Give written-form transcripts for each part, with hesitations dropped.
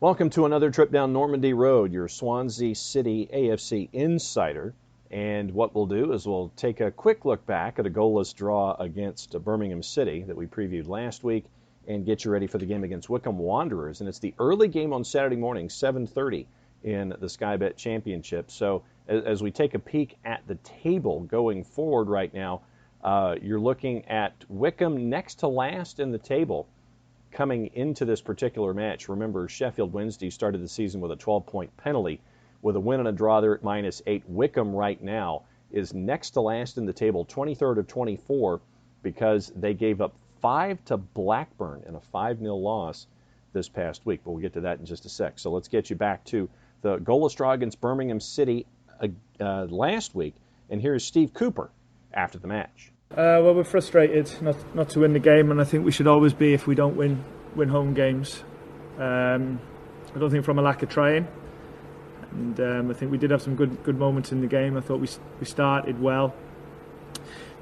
Welcome to another trip down Normandy Road, your Swansea City AFC Insider. And what we'll do is we'll take a quick look back at a goalless draw against Birmingham City that we previewed last week and get you ready for the game against Wycombe Wanderers. And it's the early game on Saturday morning, 7:30 in the Sky Bet Championship. So as we take a peek at the table going forward right now, you're looking at Wycombe next to last in the table coming into this particular match. Remember, Sheffield Wednesday started the season with a 12-point penalty. With a win and a draw, they're at -8. Wycombe right now is next to last in the table, 23rd of 24, because they gave up 5 to Blackburn in a 5-0 loss this past week. But we'll get to that in just a sec. So let's get you back to the goalless draw against Birmingham City last week. And here's Steve Cooper after the match. Well, we're frustrated not to win the game, and I think we should always be if we don't win home games. I don't think from a lack of trying, and I think we did have some good moments in the game. I thought we started well,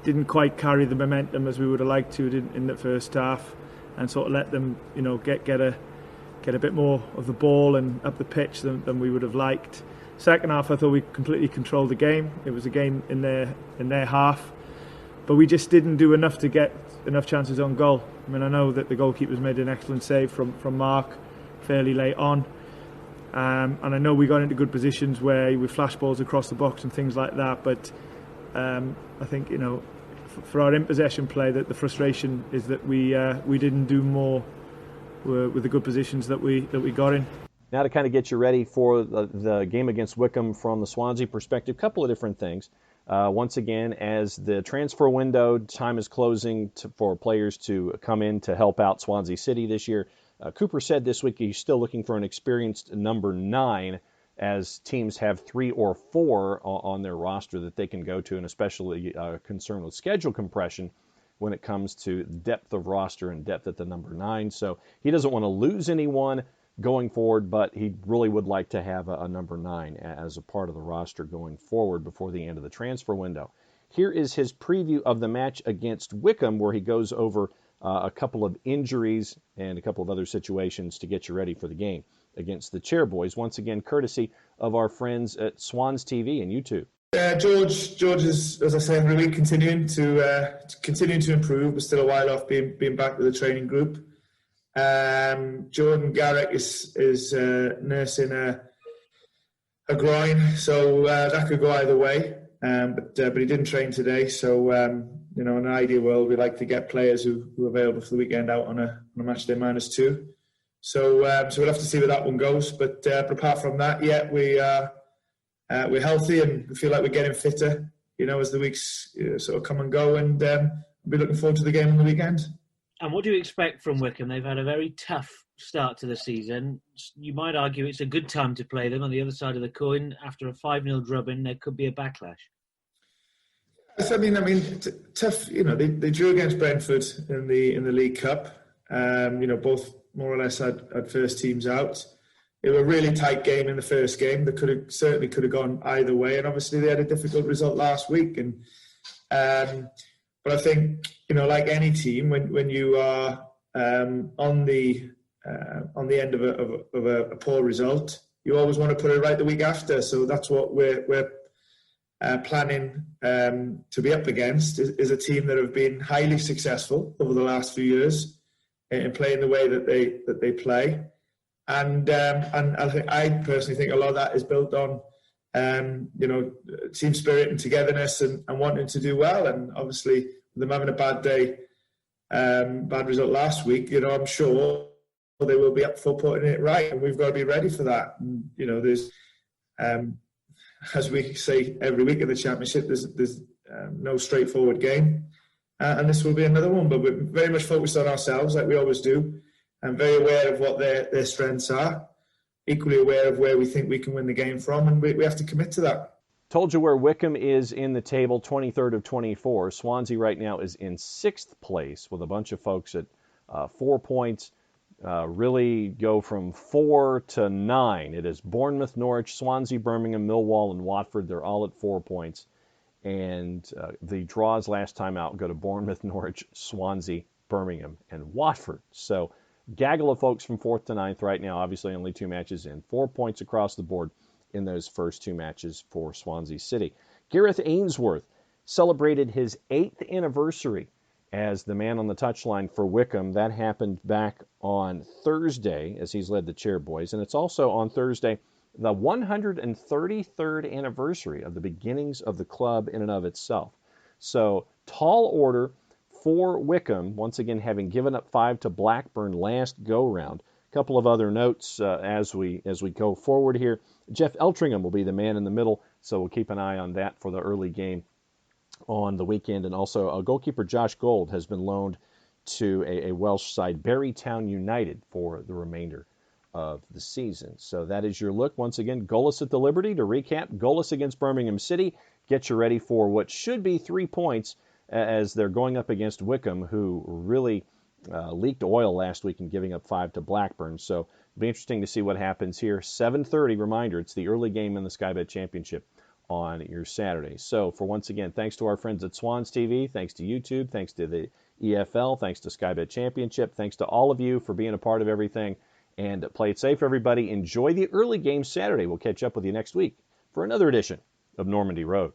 didn't quite carry the momentum as we would have liked to in the first half, and sort of let them get a bit more of the ball and up the pitch than we would have liked. Second half, I thought we completely controlled the game. It was a game in their half. But we just didn't do enough to get enough chances on goal. I mean, I know that the goalkeeper's made an excellent save from Mark fairly late on. And I know we got into good positions where we flash balls across the box and things like that. But I think, for our in-possession play, that the frustration is that we didn't do more with the good positions that we got in. Now to kind of get you ready for the game against Wycombe from the Swansea perspective, a couple of different things. Once again, as the transfer window time is closing for players to come in to help out Swansea City this year, Cooper said this week he's still looking for an experienced number 9, as teams have 3 or 4 on their roster that they can go to, and especially concerned with schedule compression when it comes to depth of roster and depth at the number 9. So he doesn't want to lose anyone going forward, but he really would like to have a number 9 as a part of the roster going forward before the end of the transfer window. Here is his preview of the match against Wycombe, where he goes over a couple of injuries and a couple of other situations to get you ready for the game against the Chairboys. Once again, courtesy of our friends at Swans TV and YouTube. George is, as I say every week, continuing to improve. We're still a while off being back with the training group. Jordan Garrick is nursing a groin, so that could go either way. But he didn't train today, so in an ideal world, we like to get players who are available for the weekend out on a match day -2. So we'll have to see where that one goes. But apart from that, we're healthy and we feel like we're getting fitter. As the weeks sort of come and go, and we'll be looking forward to the game on the weekend. And what do you expect from Wycombe? They've had a very tough start to the season. You might argue it's a good time to play them. On the other side of the coin, after a 5-0 drubbing, there could be a backlash. I mean, tough. They drew against Brentford in the League Cup. Both more or less had first teams out. It was a really tight game in the first game. That certainly could have gone either way. And obviously they had a difficult result last week. But I think, like any team, when you are on the end of a poor result, you always want to put it right the week after. So that's what we're planning to be up against. Is a team that have been highly successful over the last few years in playing the way that they play, and I personally think a lot of that is built on team spirit and togetherness and wanting to do well. And obviously, with them having a bad result last week, I'm sure they will be up for putting it right, and we've got to be ready for that. And, there's, as we say every week in the Championship, there's no straightforward game, and this will be another one. But we're very much focused on ourselves, like we always do, and very aware of what their strengths are, equally aware of where we think we can win the game from, and we have to commit to that. Told you where Wycombe is in the table, 23rd of 24. Swansea right now is in 6th place with a bunch of folks at 4 points. Really go from 4 to 9. It is Bournemouth, Norwich, Swansea, Birmingham, Millwall, and Watford. They're all at 4 points. And the draws last time out go to Bournemouth, Norwich, Swansea, Birmingham, and Watford. So Gaggle of folks from 4th to 9th right now, obviously only 2 matches in. 4 points across the board in those first 2 matches for Swansea City. Gareth Ainsworth celebrated his 8th anniversary as the man on the touchline for Wycombe. That happened back on Thursday as he's led the Chairboys. And it's also on Thursday the 133rd anniversary of the beginnings of the club in and of itself. So tall order for Wycombe, once again having given up 5 to Blackburn last go-round. A couple of other notes as we go forward here. Jeff Eltringham will be the man in the middle, so we'll keep an eye on that for the early game on the weekend. And also goalkeeper Josh Gold has been loaned to a Welsh side, Barrytown United, for the remainder of the season. So that is your look. Once again, goalless at the Liberty. To recap, goalless against Birmingham City. Get you ready for what should be 3 points as they're going up against Wycombe, who really leaked oil last week in giving up 5 to Blackburn. So it'll be interesting to see what happens here. 7:30, reminder, it's the early game in the Sky Bet Championship on your Saturday. So for once again, thanks to our friends at Swans TV, thanks to YouTube, thanks to the EFL, thanks to Sky Bet Championship, thanks to all of you for being a part of everything. And play it safe, everybody. Enjoy the early game Saturday. We'll catch up with you next week for another edition of Normandy Road.